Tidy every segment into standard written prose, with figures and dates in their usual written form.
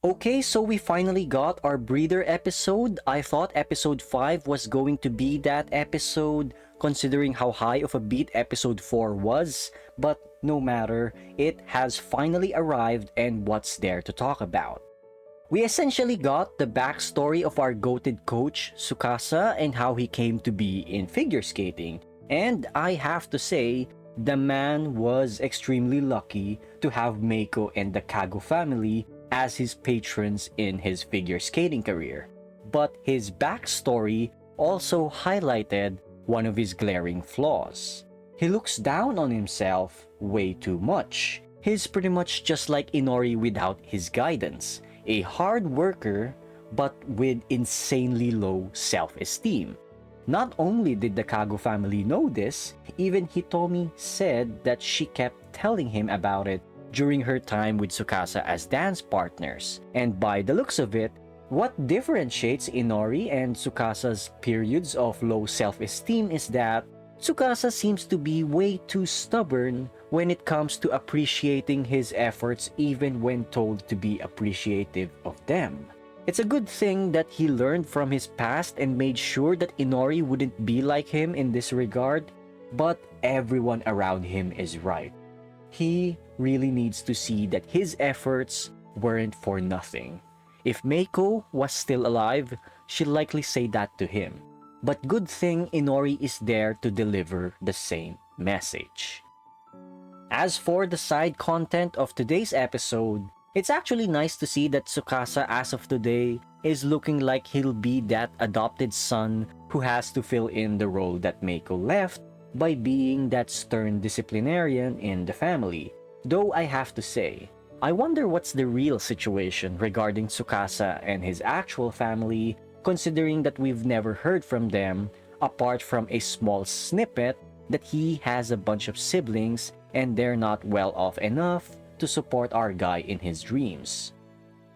Okay, so we finally got our breather episode. I thought episode 5 was going to be that episode, considering how high of a beat episode 4 was, but no matter, it has finally arrived and what's there to talk about. We essentially got the backstory of our goated coach, Tsukasa, and how he came to be in figure skating. And I have to say, the man was extremely lucky to have Meiko and the Kago family as his patrons in his figure skating career. But his backstory also highlighted one of his glaring flaws. He looks down on himself way too much. He's pretty much just like Inori without his guidance, a hard worker but with insanely low self-esteem. Not only did the Kago family know this, even Hitomi said that she kept telling him about it during her time with Tsukasa as dance partners. And by the looks of it, what differentiates Inori and Tsukasa's periods of low self-esteem is that Tsukasa seems to be way too stubborn when it comes to appreciating his efforts even when told to be appreciative of them. It's a good thing that he learned from his past and made sure that Inori wouldn't be like him in this regard, but everyone around him is right. He really needs to see that his efforts weren't for nothing. If Meiko was still alive, she'd likely say that to him. But good thing Inori is there to deliver the same message. As for the side content of today's episode, it's actually nice to see that Tsukasa as of today is looking like he'll be that adopted son who has to fill in the role that Meiko left by being that stern disciplinarian in the family. Though I have to say, I wonder what's the real situation regarding Tsukasa and his actual family, considering that we've never heard from them apart from a small snippet that he has a bunch of siblings and they're not well off enough to support our guy in his dreams.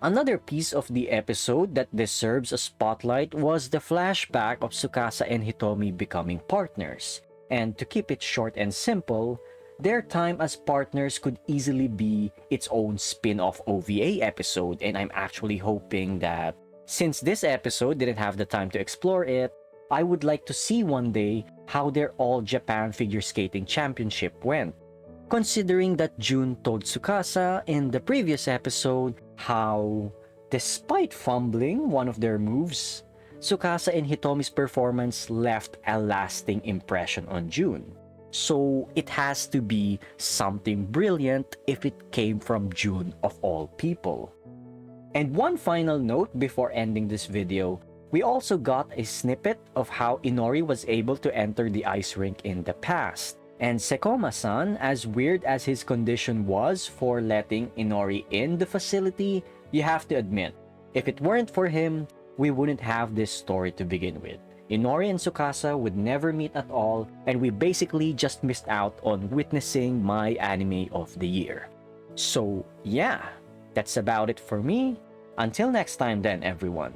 Another piece of the episode that deserves a spotlight was the flashback of Tsukasa and Hitomi becoming partners. And to keep it short and simple, their time as partners could easily be its own spin-off OVA episode, and I'm actually hoping that since this episode didn't have the time to explore it, I would like to see one day how their All Japan Figure Skating Championship went. Considering that Jun told Tsukasa in the previous episode how, despite fumbling one of their moves, Tsukasa and Hitomi's performance left a lasting impression on Jun. So it has to be something brilliant if it came from Jun of all people. And one final note before ending this video, we also got a snippet of how Inori was able to enter the ice rink in the past. And Sekoma-san, as weird as his condition was for letting Inori in the facility, you have to admit, if it weren't for him, we wouldn't have this story to begin with. Inori and Tsukasa would never meet at all, and we basically just missed out on witnessing my anime of the year. So yeah, that's about it for me. Until next time then, everyone.